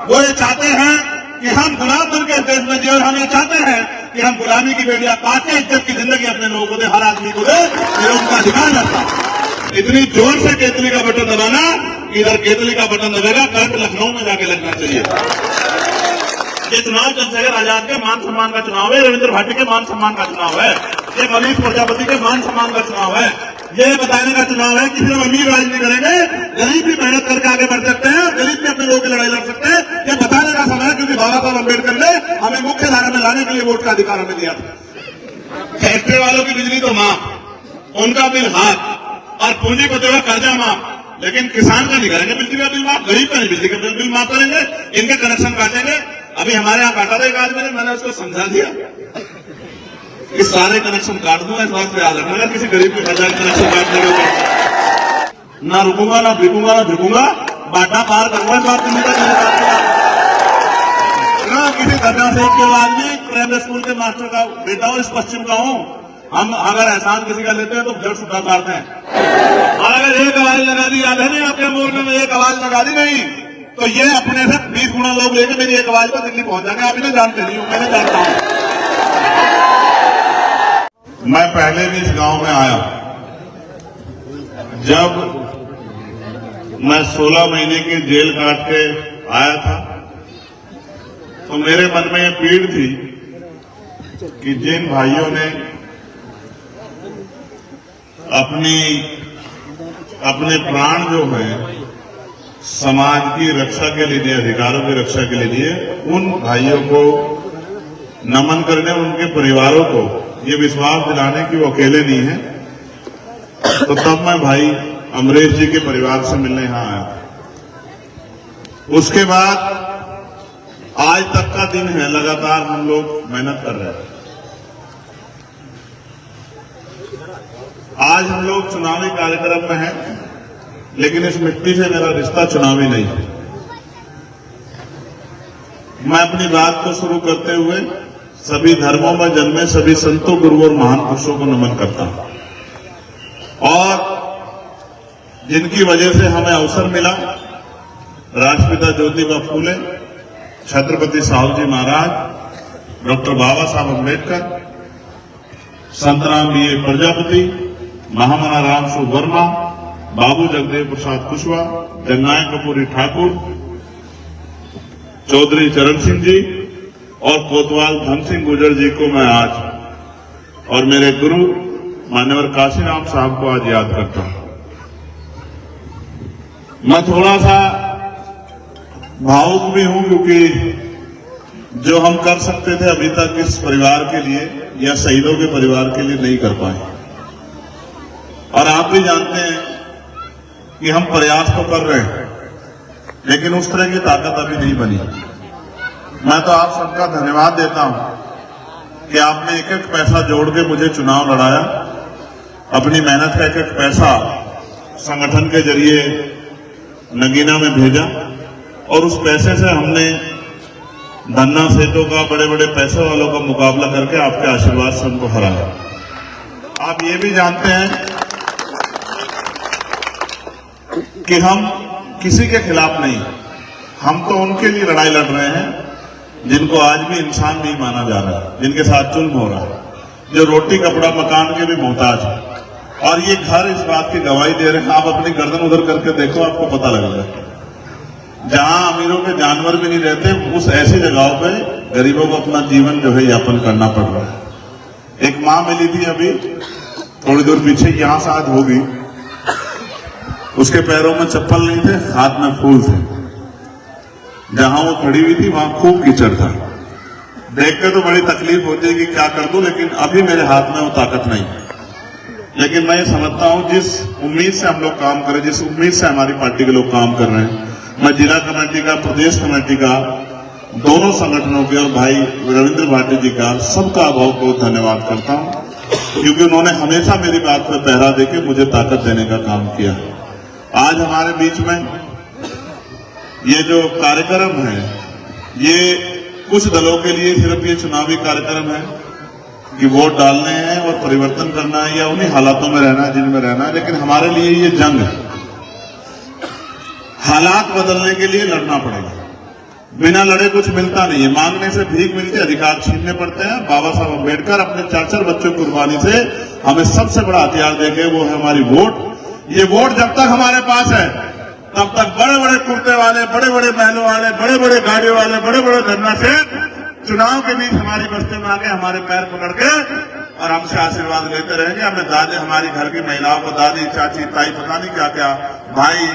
वो ये चाहते हैं कि हम गुलाम बन के देश में जिए और हम ये चाहते हैं कि हम गुलामी की बेड़ियां काटे, इज्जत की जिंदगी अपने लोगों को दे, हर आदमी को दे, ये उनका अधिकार रहता है। इतनी जोर से केतली का बटन दबाना, इधर केतली का बटन दबेगा, करंट लखनऊ में जाके लगना चाहिए। ये चुनाव चंद्रशेखर आजाद के मान सम्मान का चुनाव है, रविंद्र भाटी के मान सम्मान का चुनाव है, ये मनीष प्रजापति के मान सम्मान का चुनाव है, ये बताने का चुनाव है कि सिर्फ अमीर राज नहीं करेंगे, गरीब भी मेहनत करके आगे बढ़ सकते हैं, गरीब भी अपने लोगों की लड़ाई लड़ सकते हैं। ये बताने का समय है, क्योंकि बाबा साहब अम्बेडकर ने हमें मुख्य धारा में लाने के लिए वोट का अधिकार हमें दिया था। फैक्ट्री वालों की बिजली तो माफ, उनका बिल हाथ, और पूंजीपति का कर्जा माफ, लेकिन किसान का नहीं करेंगे बिजली का बिल माफ, गरीब का नहीं बिजली का बिल माफ करेंगे, इनके कनेक्शन काटेंगे। अभी हमारे यहाँ काटा था एक आदमी ने, मैंने उसको समझा दिया कि सारे कनेक्शन काट दूंगा, इस बात पे याद रखना, किसी गरीब के हजार कनेक्शन काट देगा, ना रुकूंगा, ना बिकूंगा, ना झुकूंगा, बाटा पार करूंगा, इस बात ना किसी धरना से के आदमी प्राइमरी स्कूल के मास्टर का बेटा हो, इस पश्चिम का हूं। हम अगर एहसान किसी का लेते हैं तो जड़ सुधा काटते हैं, और अगर एक आवाज लगा दी, याद है नहीं आपके मोर्चे में एक आवाज लगा दी नहीं, तो ये अपने से 20 गुना लोग लेकर मेरी एक आवाज पर दिल्ली पहुंच जाएंगे। आप इन्हें जानते नहीं हो, मैंने जानता हूं। मैं पहले भी इस गांव में आया, जब मैं 16 महीने की जेल काट के आया था, तो मेरे मन में यह पीड़ थी कि जिन भाइयों ने अपने प्राण जो है समाज की रक्षा के लिए दिए, अधिकारों की रक्षा के लिए दिए, उन भाइयों को नमन करने, उनके परिवारों को ये विश्वास दिलाने कि वो अकेले नहीं है। तो तब मैं भाई अमरेश जी के परिवार से मिलने यहां आया। उसके बाद आज तक का दिन है, लगातार हम लोग मेहनत कर रहे हैं। आज हम लोग चुनावी कार्यक्रम में हैं, लेकिन इस मिट्टी से मेरा रिश्ता चुनावी नहीं है। मैं अपनी बात को शुरू करते हुए सभी धर्मों में जन्मे सभी संतों, गुरुओं और महान पुरुषों को नमन करता हूं, और जिनकी वजह से हमें अवसर मिला, राष्ट्रपिता ज्योतिबा फूले, छत्रपति साहू जी महाराज, डॉक्टर बाबा साहब अम्बेडकर, संतराम बी प्रजापति, महामना रामसु वर्मा, बाबू जगदेव प्रसाद कुशवाहा, जननायक कपूरी ठाकुर, चौधरी चरण सिंह जी और कोतवाल धन सिंह गुर्जर जी को मैं आज, और मेरे गुरु मान्यवर काशीराम साहब को आज याद करता हूं। मैं थोड़ा सा भावुक भी हूं, क्योंकि जो हम कर सकते थे अभी तक इस परिवार के लिए या शहीदों के परिवार के लिए नहीं कर पाए। और आप भी जानते हैं कि हम प्रयास तो कर रहे हैं, लेकिन उस तरह की ताकत अभी नहीं बनी। मैं तो आप सबका धन्यवाद देता हूं कि आपने एक एक पैसा जोड़ के मुझे चुनाव लड़ाया, अपनी मेहनत का एक एक पैसा संगठन के जरिए नगीना में भेजा, और उस पैसे से हमने धन्ना सेठों का, बड़े बड़े पैसे वालों का मुकाबला करके आपके आशीर्वाद से उनको हराया। आप ये भी जानते हैं कि हम किसी के खिलाफ नहीं, हम तो उनके लिए लड़ाई लड़ रहे हैं जिनको आज भी इंसान नहीं माना जा रहा है, जिनके साथ जुल्म हो रहा है, जो रोटी कपड़ा मकान के भी मोहताज है। और ये घर इस बात की गवाही दे रहे हैं। आप अपनी गर्दन उधर करके देखो, आपको पता लगेगा, जहां अमीरों के जानवर भी नहीं रहते, उस ऐसी जगहों पे गरीबों को अपना जीवन जो है यापन करना पड़ रहा है। एक माँ मिली थी अभी थोड़ी दूर पीछे, यहां से आज होगी, उसके पैरों में चप्पल नहीं थे, हाथ में फूल थे। जहां वो खड़ी हुई थी वहां खूब कीचड़ था। देख के तो बड़ी तकलीफ होती है कि क्या कर दूं, लेकिन अभी मेरे हाथ में वो ताकत नहीं है। लेकिन मैं ये समझता हूं, जिस उम्मीद से हम लोग काम करें, जिस उम्मीद से हमारी पार्टी के लोग काम कर रहे हैं, मैं जिला कमेटी का, प्रदेश कमेटी का, दोनों संगठनों के और भाई रविंद्र भाटी जी का, सबका बहुत बहुत धन्यवाद करता हूं, क्योंकि उन्होंने हमेशा मेरी बात पर पहरा देके मुझे ताकत देने का काम किया। आज हमारे बीच में ये जो कार्यक्रम है, ये कुछ दलों के लिए सिर्फ ये चुनावी कार्यक्रम है कि वोट डालने हैं और परिवर्तन करना है या उन्हीं हालातों में रहना है जिनमें रहना है, लेकिन हमारे लिए ये जंग है। हालात बदलने के लिए लड़ना पड़ेगा। बिना लड़े कुछ मिलता नहीं है, मांगने से भीख मिलती है, अधिकार छीनने पड़ते हैं। बाबा साहब अम्बेडकर अपने 4 बच्चों की कुर्बानी से हमें सबसे बड़ा हथियार देके, वो है हमारी वोट। ये वोट जब तक हमारे पास है तब तक बड़े बड़े कुर्ते वाले, बड़े बड़े महलों वाले, बड़े बड़े गाड़ियों वाले, बड़े बड़े धरना से चुनाव के बीच हमारी बस्ती में आके हमारे पैर पकड़ के और हमसे आशीर्वाद लेते रहेंगे। हमें दादी, हमारी घर की महिलाओं को दादी, चाची, ताई, पता नहीं क्या क्या, भाई,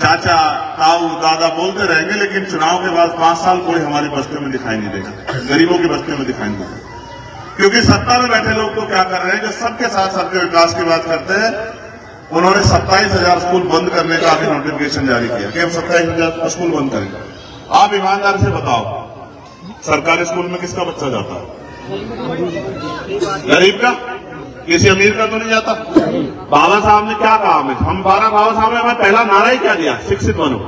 चाचा, ताऊ, दादा बोलते रहेंगे, लेकिन चुनाव के बाद 5 साल कोई हमारी बस्तियों में दिखाई नहीं देगा, गरीबों की बस्तियों में दिखाई नहीं देगा। क्योंकि सत्ता में बैठे लोग तो क्या कर रहे हैं, जो सबके साथ सबके विकास की बात करते हैं, उन्होंने 27,000 स्कूल बंद करने का अभी नोटिफिकेशन जारी किया कि हम 27,000 स्कूल बंद करेंगे। आप ईमानदार से बताओ, सरकारी स्कूल में किसका बच्चा जाता है? गरीब का, किसी अमीर का तो नहीं जाता। बाबा साहब ने क्या कहा हमें, हम बाबा साहब ने हमें पहला नारा ही क्या दिया, शिक्षित बनो।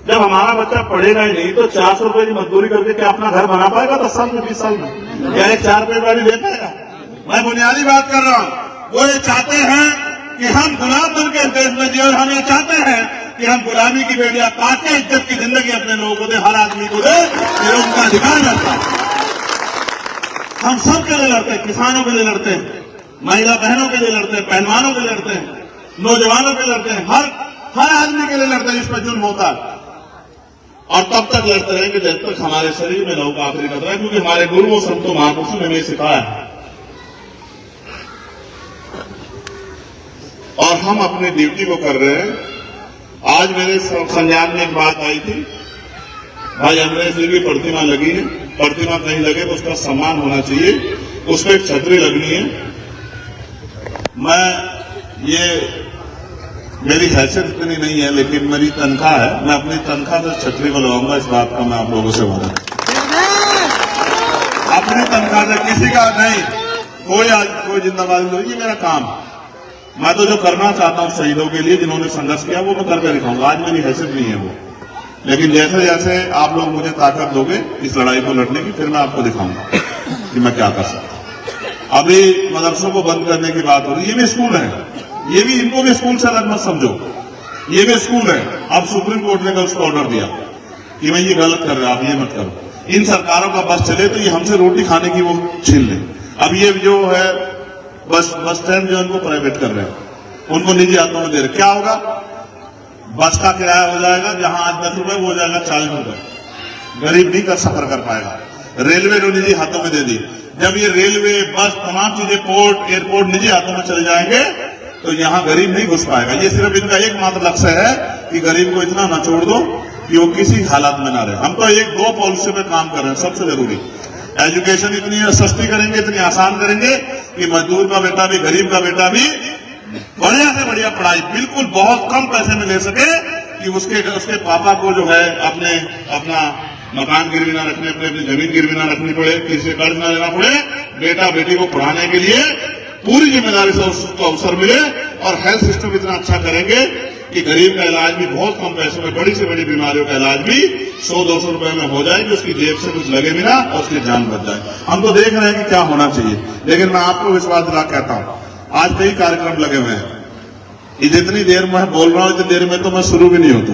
जब हमारा बच्चा पढ़ेगा ही नहीं तो 400 रुपए की मजदूरी करके क्या अपना घर बना पाएगा 10 साल में, 20 साल में? क्या एक 4 रुपए गाड़ी ले पाएगा? मैं बुनियादी बात कर रहा हूं। वो ये चाहते हैं कि हम गुलाम बन के देश में जिए, और हम ये चाहते हैं कि हम गुलामी की बेड़ियां काट के इज्जत की जिंदगी अपने लोगों को दे, हर आदमी को दे, ये उनका अधिकार रहता है। हम सब के लिए लड़ते हैं, किसानों के लिए लड़ते हैं, महिला बहनों के लिए लड़ते हैं, पहलवानों के लिए लड़ते हैं, नौजवानों के लिए लड़ते हैं, हर आदमी के लिए लड़ते हैं जिस पर जुल्म होता है। और तब तक लड़ते रहेंगे जब तक हमारे शरीर में लहू का आखिरी कतरा है, क्योंकि हमारे गुरुओं संतों महापुरुषों ने हमें सिखाया है। और हम अपनी ड्यूटी को कर रहे हैं। आज मेरे संज्ञान में एक बात आई थी, भाई अमरेश जी की प्रतिमा लगी है, प्रतिमा कहीं लगे तो उसका सम्मान होना चाहिए, उस पर एक छतरी लगनी है। मैं ये मेरी हैसियत इतनी नहीं है, लेकिन मेरी तनख्वाह है, मैं अपनी तनख्वाह से छतरी को लगाऊंगा, इस बात का मैं आप लोगों से वादा, अपनी तनख्वाह से, किसी का नहीं। कोई जिंदाबादी नहीं, ये मेरा काम। मैं तो जो करना चाहता हूं शहीदों के लिए जिन्होंने संघर्ष किया, वो मैं करके दिखाऊंगा। आज मेरी हैसियत नहीं है वो, लेकिन जैसे जैसे आप लोग मुझे ताकत दोगे इस लड़ाई को लड़ने की, फिर मैं आपको दिखाऊंगा कि मैं क्या कर सकता हूं। अभी मदरसों को बंद करने की बात हो रही है, ये भी स्कूल है, ये भी, इनको भी स्कूल से अलग मत समझो, ये भी स्कूल है। अब सुप्रीम कोर्ट ने कल उसको ऑर्डर दिया कि मैं ये गलत कर रहा, आप ये मत करो। इन सरकारों का बस चले तो ये हमसे रोटी खाने की वो छीन ले। अब ये जो है बस स्टैंड जो उनको प्राइवेट कर रहे हैं, उनको निजी हाथों में दे रहे, क्या होगा? बस का किराया हो जाएगा, जहां आज 10 रुपए वो हो जाएगा 40 रुपए, गरीब नहीं कर सफर कर पाएगा। रेलवे जो निजी हाथों में दे दी, जब ये रेलवे, बस, तमाम चीजें, पोर्ट, एयरपोर्ट निजी हाथों में चले जाएंगे तो यहाँ गरीब नहीं घुस पाएगा। ये सिर्फ इनका एकमात्र लक्ष्य है कि गरीब को इतना न छोड़ दो कि वो किसी हालात में ना रहे। हम तो 1-2 पॉलिसी पे काम कर रहे हैं, सबसे जरूरी एजुकेशन इतनी सस्ती करेंगे, इतनी आसान करेंगे कि मजदूर का बेटा भी, गरीब का बेटा भी बढ़िया से बढ़िया पढ़ाई बिल्कुल बहुत कम पैसे में ले सके, कि उसके पापा को जो है अपना मकान गिरवी ना रखने पड़े, अपनी जमीन गिरवी ना रखनी पड़े, किसी से कर्ज ना लेना पड़े, बेटा बेटी को पढ़ाने के लिए पूरी जिम्मेदारी से उसको अवसर मिले। और हेल्थ सिस्टम इतना अच्छा करेंगे कि गरीब का इलाज भी बहुत कम पैसों में, बड़ी से बड़ी बीमारियों का इलाज भी 100-200 रुपए में हो जाए, कि उसकी जेब से कुछ लगे भी ना और उसकी जान बच जाए। हम तो देख रहे हैं कि क्या होना चाहिए, लेकिन मैं आपको विश्वास दिला कहता हूं, आज कई कार्यक्रम लगे हुए हैं। जितनी देर मैं बोल रहा हूं, इतनी देर में तो मैं शुरू भी नहीं होता,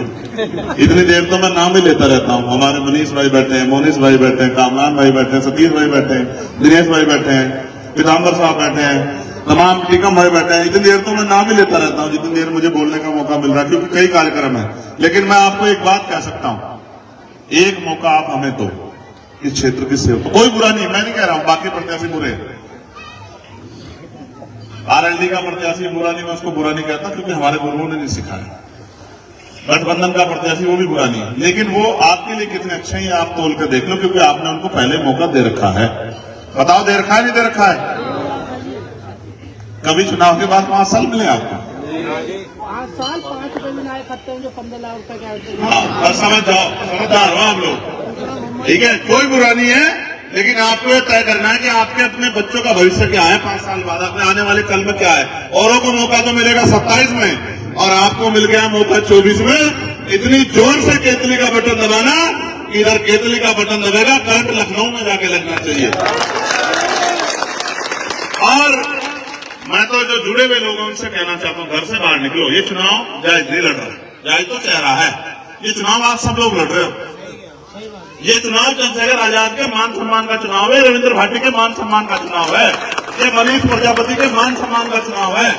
इतनी देर तो मैं नाम ही लेता रहता हूं। हमारे मनीष भाई बैठे हैं, मोनिश भाई बैठे हैं, कामरान भाई बैठे हैं, सतीश भाई बैठे हैं, दिनेश भाई बैठे हैं, पीताम्बर साहब बैठे हैं, तमाम टीकम भाई बैठे हैं। इतनी देर तो मैं नाम ही लेता रहता हूं, जितनी देर मुझे बोलने का मौका मिल रहा है, क्योंकि कई कार्यक्रम है। लेकिन मैं आपको एक बात कह सकता हूं, एक मौका आप हमें दो इस क्षेत्र की सेवा। कोई बुरा नहीं, मैं नहीं कह रहा हूं बाकी प्रत्याशी बुरे, आरएलडी का प्रत्याशी बुरा नहीं, मैं उसको बुरा नहीं कहता, क्योंकि हमारे गुरुओं ने नहीं सिखाया। गठबंधन का प्रत्याशी वो भी बुरा नहीं है, लेकिन वो आपके लिए कितने अच्छे हैं आप तोल कर देख लो, क्योंकि आपने उनको पहले मौका दे रखा है। बताओ दे रखा है नहीं दे रखा है? कभी चुनाव के बाद 5 साल मिले आपको? 5 साल 5 रुपए में आए खत्ते हैं, जो 15 लाख रुपए के। हाँ, समझ जाओ, समझदार हो आप लोग, ठीक है, कोई बुरा नहीं है। लेकिन आपको ये तय करना है कि आपके अपने बच्चों का भविष्य क्या है 5 साल बाद, अपने आने वाले कल में क्या है। औरों को मौका तो मिलेगा 27 में, और आपको मिल गया मौका 24 में। इतनी जोर से केतली का बटन दबाना, इधर केतली का बटन दबेगा, करंट लखनऊ में जाके लगना चाहिए। और मैं तो जो जुड़े हुए लोगों उनसे कहना चाहता हूं, घर से बाहर निकलो। ये चुनाव जायज नहीं लड़ रहा है, जायज तो चेहरा है, ये चुनाव आप सब लोग लड़ रहे हो। ये चुनाव चंद्रशेखर आजाद के मान सम्मान का चुनाव है, रविंद्र भाटी के मान सम्मान का चुनाव है, ये मनीष प्रजापति के मान सम्मान का चुनाव है,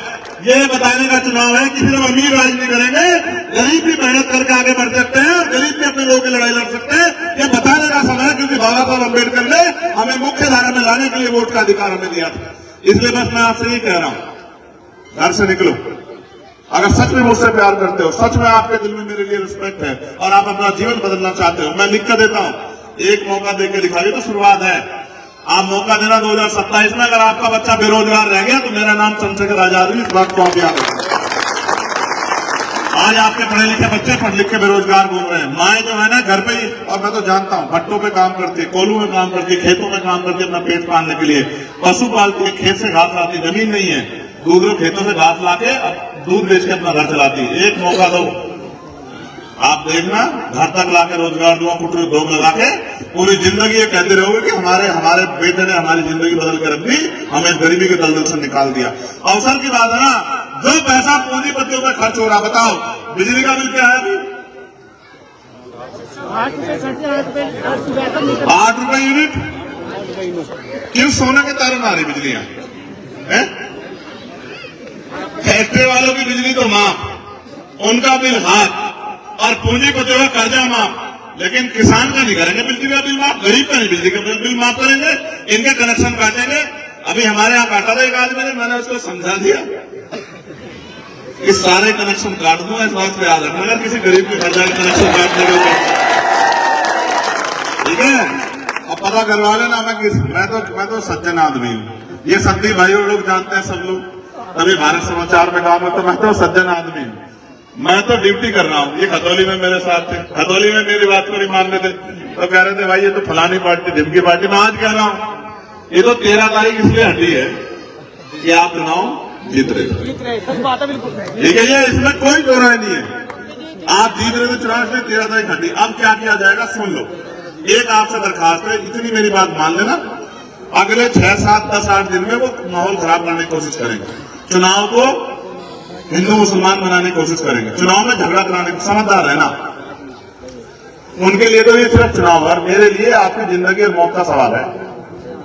ये बताने का चुनाव है कि सिर्फ अमीर राज नहीं करेंगे, गरीब भी मेहनत करके आगे बढ़ सकते हैं, गरीब भी अपने लोगों की लड़ाई लड़ सकते हैं। ये बताने का समय है, क्योंकि बाबा साहब अम्बेडकर ने हमें मुख्य धारा में लाने के लिए वोट का अधिकार हमें दिया था। इसलिए बस मैं आपसे ये कह रहा हूं, घर से निकलो, अगर सच में मुझसे प्यार करते हो, सच में आपके दिल में मेरे लिए रिस्पेक्ट है और आप अपना जीवन बदलना चाहते हो, मैं लिख कर देता हूं, एक मौका देकर दिखाइए तो शुरुआत है। आप मौका देना 2027 में, अगर आपका बच्चा बेरोजगार रह गया तो मेरा नाम चंद्रशेखर आजाद है, इस बात को आप याद रखें। आज आपके पढ़े लिखे बच्चे पढ़ लिख के बेरोजगार घूम रहे हैं, माएं जो है ना घर पे ही, और मैं तो जानता हूं भट्टों पे काम करती है, कोलू में काम करती है, खेतों में काम करती है, अपना पेट पालने के लिए पशु पालती है, खेत से घास लाती है, जमीन नहीं है, दूसरे खेतों से घास लाके दूध बेच के अपना घर चलाती है। एक मौका दो, आप देखना, घर तक लाके रोजगार दूंगा, कुटीर उद्योग लगा के पूरी जिंदगी ये कहते रहोगे कि हमारे बेटे ने हमारी जिंदगी बदल के रख दी, हमें गरीबी के दलदल से निकाल दिया। अवसर की बात है ना, जो पैसा पूंजीपतियों पे खर्च हो रहा, बताओ बिजली का बिल क्या है अभी? 8 रुपए खर्चे, 8 रुपए 8 रुपए यूनिट। क्यों? सोने के तारों मारी बिजलियां है? फैक्ट्री वालों की बिजली तो माफ, उनका बिल हाथ, और पूंजीपतियों का कर्जा माफ, लेकिन किसान का नहीं करेंगे बिजली का बिल माफ, गरीब का नहीं बिजली का बिल माफ करेंगे, इनके कनेक्शन काटेंगे। अभी हमारे यहाँ काटा था एक आदमी ने, मैंने उसको समझा दिया कि सारे कनेक्शन काट दूंगा, इस बात को याद रखना, अगर किसी गरीब के घर जाकर कनेक्शन काट देगा ठीक है। अब पता करवा लेना, मैं तो सज्जन आदमी हूँ, ये सभी भाइयों लोग जानते हैं, सब लोग, तभी भारत समाचार में काम है, तो मैं तो सज्जन आदमी हूँ, मैं तो ड्यूटी कर रहा हूँ। ये खतौली में मेरे साथ थे, खतौली में मेरी बात को नहीं मान रहे थे, तो कह रहे थे भाई ये तो फलानी पार्टी, ढिमकी पार्टी। मैं आज कह रहा हूँ ये तो 13 तारीख इसलिए हटी है कि आप चुनाव जीत रहे, सच बात है बिल्कुल। ठीक है, ये इसमें कोई दो राय नहीं है, आप जीत रहे थे चुनाव में, 13 तारीख हटी। अब क्या किया जाएगा सुन लो, एक आपसे दरखास्त है, इतनी मेरी बात मान लेना, अगले 6, 7, 10, 8 दिन में वो माहौल खराब करने की कोशिश करेंगे, चुनाव को हिंदू मुसलमान बनाने की कोशिश करेंगे, चुनाव में झगड़ा कराने की, समझदार है ना, उनके लिए तो ये सिर्फ चुनाव है, मेरे लिए आपकी जिंदगी और मौत का सवाल है,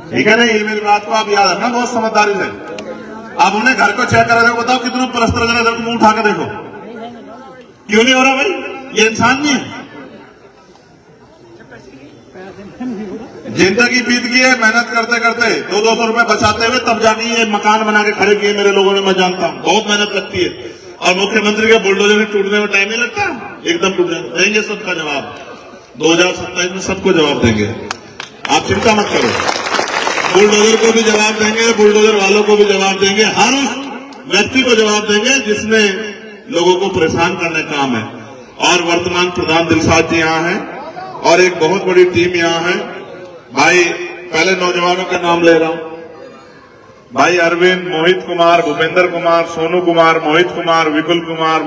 ठीक है ना। ये मेरी बात को आप याद रखना बहुत समझदारी से। आप उन्हें घर को चेक करा देखो, बताओ कितना परस्तर जगह देखो, मुंह उठा के देखो, क्यों नहीं हो रहा भाई? ये इंसान नहीं है, जिंदगी बीत गई है मेहनत करते करते, 200 रुपए बचाते हुए, तब जाके ये मकान बना के खड़े किए मेरे लोगों ने, मैं जानता हूं बहुत मेहनत लगती है, और मुख्यमंत्री के बुलडोजर में टूटने में टाइम नहीं लगता, एकदम टूट जाएंगे, देंगे सबका जवाब, 2027 में सबको जवाब देंगे, आप चिंता मत करो, बुलडोजर को भी जवाब देंगे, बुलडोजर वालों को भी जवाब देंगे, हर उस व्यक्ति को जवाब देंगे जिसने लोगों को परेशान करने का काम है। और वर्तमान प्रधान दिलशाद जी यहाँ है, और एक बहुत बड़ी टीम यहाँ है। भाई पहले नौजवानों का नाम ले रहा हूं, भाई अरविंद, मोहित कुमार, भूपेंद्र कुमार, सोनू कुमार, मोहित कुमार, विपुल कुमार,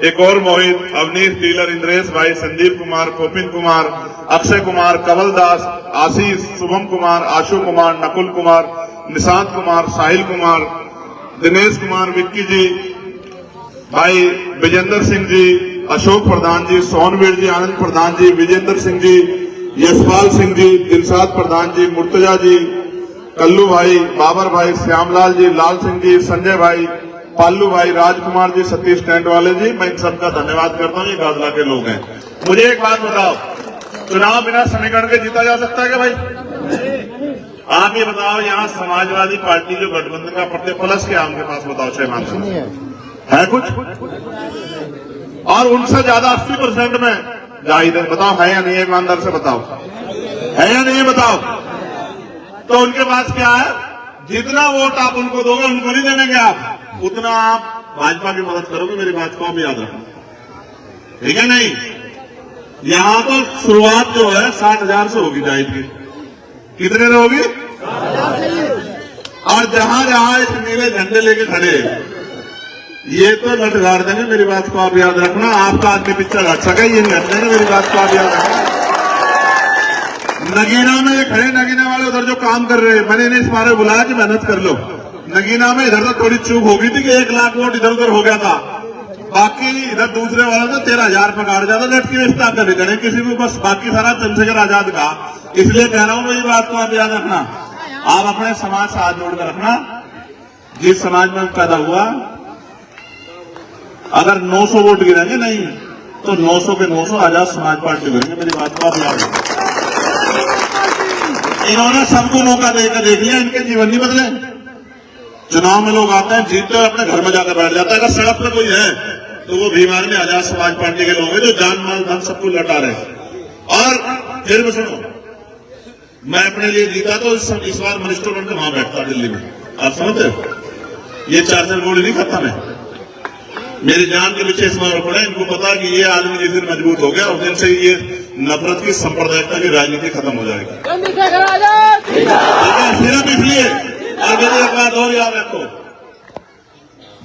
एक और मोहित, अवनीश, डीलर इंद्रेश भाई, संदीप कुमार, कोपिन कुमार, अक्षय कुमार, कमल दास, आशीष, शुभम कुमार, आशु कुमार, नकुल कुमार, निशांत कुमार, साहिल कुमार, दिनेश कुमार, विक्की जी, भाई विजेंद्र सिंह जी, अशोक प्रधान जी, सोनवीर जी, आनंद प्रधान जी, विजेंद्र सिंह जी, यशपाल सिंह जी, दिलशाद प्रधान जी, मुर्तजा जी, कल्लू भाई, बाबर भाई, श्यामलाल जी, लाल सिंह जी, संजय भाई, पालू भाई, राजकुमार जी, सतीश टेंट वाले जी, मैं इन सबका धन्यवाद करता हूँ, ये गाजला के लोग हैं। मुझे एक बात बताओ, चुनाव बिना समीकरण के जीता जा सकता है क्या भाई? आप ये बताओ, यहाँ समाजवादी पार्टी जो गठबंधन का पड़ते प्लस क्या आपके पास बताओ, 6 मानसिक है कुछ, और उनसे ज्यादा 80% में जाहिद है, बताओ है या नहीं? ईमानदार से बताओ, है या नहीं बताओ? तो उनके पास क्या है? जितना वोट आप उनको दोगे, उनको नहीं देंगे आप, उतना आप भाजपा की मदद करोगे, मेरी बात को आप याद रखना, ठीक है नहीं? यहां तो शुरुआत जो है 60,000 से होगी जाहिद की, कितने से होगी? और जहां जहां इस नीले झंडे लेके खड़े, ये तो लट गाड़ देंगे, मेरी बात को आप याद रखना, आपका आदमी पिक्चर हट सके, ये नहीं हट देंगे, मेरी बात को आप याद रखना। नगीना में ये खड़े, नगीना वाले उधर जो काम कर रहे हैं, मैंने इन्हें इस बारे बुलाया कि मेहनत कर लो। नगीना में इधर तो थोड़ी चूक हो गई थी कि 1 लाख वोट इधर उधर हो गया था, बाकी इधर दूसरे वाले तो 13,000 पकड़ जाता लटकी रिश्ता कर देते किसी को, बस बाकी सारा चंद्रशेखर आजाद का। इसलिए कह रहा हूं मेरी बात को आप याद रखना, आप अपने समाज से हाथ जोड़कर रखना। जिस समाज में पैदा हुआ, अगर 900 वोट गिरेंगे नहीं तो 900 के 900 आजाद समाज पार्टी गिरेंगे, मेरी बात को आप याद रखना। इन्होंने सबको मौका देकर देख लिया, इनके जीवन नहीं बदले। चुनाव में लोग आते हैं, जीतते हैं, अपने घर में जाकर बैठ जाता है। अगर सड़क पर कोई है तो वो बीमार में आजाद समाज पार्टी के लोग हैं जो जान माल धन सबको लौटा रहे हैं। और फिर भी सुनो, मैं अपने लिए जीता तो इस बार मिनिस्टर बनकर वहां बैठता दिल्ली में, आप समझते हो? ये 4 गोली नहीं खाता मैं, मेरी जान के पीछे इस बार पड़े। इनको पता कि ये आदमी जिस दिन मजबूत हो गया उस दिन से ये नफरत की सांप्रदायिकता की राजनीति खत्म हो जाएगी। ठीक है, सिर्फ इसलिए। और मेरी एक बात और याद रखो,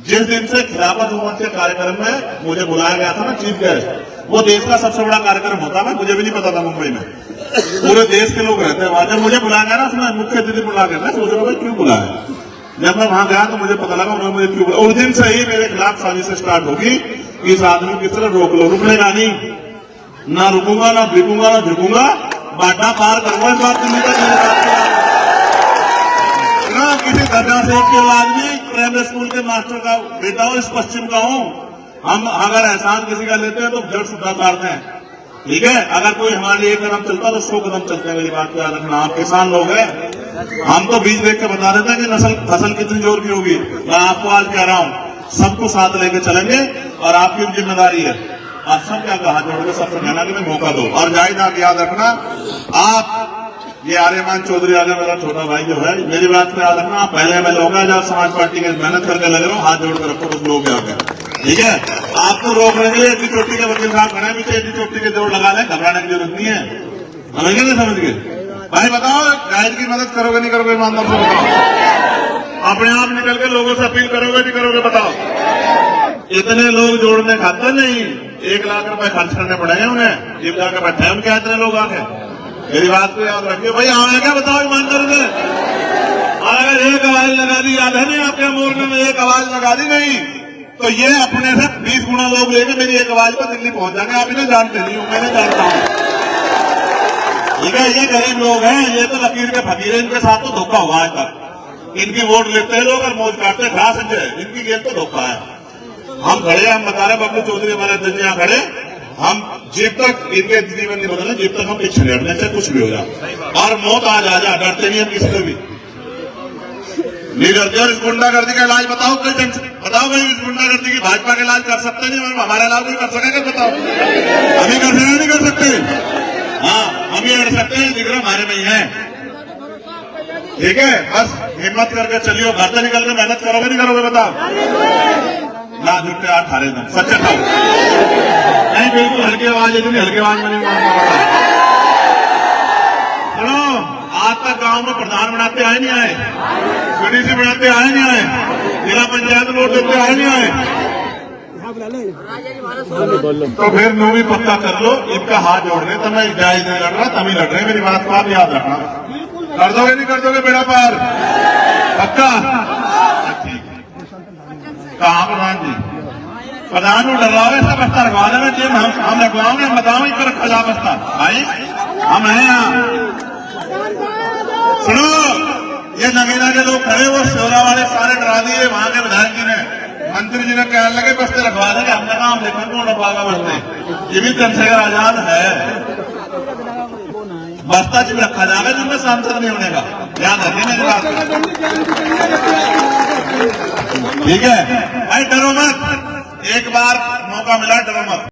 जिस दिन से खिलाफत हुकूमत के कार्यक्रम में मुझे बुलाया गया था ना चीफ गेस्ट, वो देश का सबसे बड़ा कार्यक्रम होता है। मुझे भी नहीं पता था, मुंबई में पूरे देश के लोग रहते हैं वहां। जब मुझे बुलाया गया ना, उसमें मुख्य अतिथि बुला के, मैं सोच रहा भाई क्यों बुलाया। जब मैं वहां गया तो मुझे पता लगा उन्होंने मुझे क्यों बुलाया। उस दिन से ही मेरे खिलाफ साजिश स्टार्ट होगी, इस आदमी की तरह रोक लो। रुकनेगा नहीं, ना रुकूंगा, ना बिकूंगा, ना झुकूंगा, बाटा पार करूंगा इस बात को। किसी दर्जा से के आदमी प्राइमरी स्कूल के मास्टर का बेटा हूं, इस पश्चिम का हूं। हम अगर एहसान किसी का लेते हैं तो जड़ सुधा काटते हैं, ठीक है? अगर कोई हमारे लिए 1 कदम चलता तो 100 कदम चलते हैं, मेरी बात को याद रखना। आप किसान लोग हैं, हम तो बीज देख के बता देते हैं कि फसल कितनी जोर की होगी। मैं आपको आज कह रहा हूं, सबको साथ लेके चलेंगे और आपकी जिम्मेदारी है। आप सब क्या कहा जोड़ के सबसे कहना कि मैं मौका दो। और जाहिद आप याद रखना, आप ये आर्यमान चौधरी आगे मेरा छोटा भाई जो है, मेरी बात को याद रखना, आप पहले में लोग हैं जब समाज पार्टी के मेहनत करके लगे रहो, हाथ जोड़ कर रखो कुछ लोग आगे, ठीक है? आपको रोकने के लिए एडी चोटी के वकील साहब खड़े हैं पीछे, एडी चोटी के जोड़ लगा लें, घबराने की जरूरत नहीं है। समझ गए नहीं समझ गए? भाई बताओ, जाहिद की मदद करोगे नहीं करोगे? ईमानदार से बताओ, अपने आप निकल के लोगों से अपील करोगे नहीं करोगे? बताओ। इतने लोग जोड़ने खाते नहीं, 1 लाख रुपए खर्च करने पड़ेंगे उन्हें, जिम जाकर बैठे हैं उनके इतने लोग आके। मेरी बात को याद रखिए भाई, आए क्या बताओ ईमानदार से? और अगर एक आवाज लगा दी, याद है नहीं आपके मोर्चे में एक आवाज लगा दी नहीं तो ये अपने से 20 गुना लोग लेके मेरी एक आवाज पर दिल्ली पहुंच जाएंगे। आप इन्हें जानते नहीं हो, मैंने जानता हूं, ठीक है? ये गरीब लोग हैं, ये तो लकीर के फकीर हैं, इनके साथ तो धोखा हुआ आज तक। इनकी वोट लेते हैं लोग और मौज काटते हैं, घास है, इनकी गेम तो धोखा है। हम खड़े, हम बता रहे बबलू चौधरी हमारे अध्यक्ष यहाँ खड़े, हम जब तक इनके जीवन नहीं बदले, जब तक हम पीछे नहीं हटने से कुछ भी हो जाए। और मौत आ जा, डरते नहीं हम किसी से भी नहीं डरते। और इस गुंडागर्दी का इलाज बताओ, कोई बताओ भाई, इस गुंडागर्दी की भाजपा का इलाज कर सकते नहीं? हमारा इलाज नहीं कर सकेगा? बताओ, अभी कर सकते नहीं कर सकते? हाँ, हम ये कर सकते हैं, जिक्र हमारे में ही है, ठीक है? बस हिम्मत करके चलियो, घर से निकल के मेहनत करोगे नहीं करोगे? बताओ ना, झुकते हाथ हारे दम, सच्चे था नहीं, बिल्कुल हल्की आवाज, इतनी हल्की आवाज में नहीं। सुनो, आज तक गांव में प्रधान बनाते आए नहीं आए, बीडीसी बनाते आए नहीं आए, जिला पंचायत वोट देते आए नहीं आए, तो फिर नो भी पक्का कर लो, इनका हाथ जोड़ने तो मैं जायज नहीं लड़ रहा, तभी लड़ रहे। मेरी बात को आप याद रखना, कर दोगे नहीं कर दोगे बेड़ा पार? पक्का? ठीक है। कहाँ प्रधान जी? प्रधान को डर रहा है, ऐसा बस्ता रखवा देना चाहिए, हम रखवाओगे, बताओ इस पर रखा जा बस्ता भाई, हम हैं यहाँ। सुनो, ये नगीना के लोग खड़े, वो शोरा वाले सारे डरा दिए वहां के विधायक जी ने, मंत्री जी ने कहने लगे बस्ते रखवा देंगे। हमने कहा हम देखा कौन रखवाएगा बस्ते? ये भी चंद्रशेखर आजाद है, बस्ता जिम रखा जाएगा जिनमें सांसद नहीं होने का, याद रखिए मेरी बात, ठीक है? भाई डरो मत, एक बार मौका मिला, डरो मत।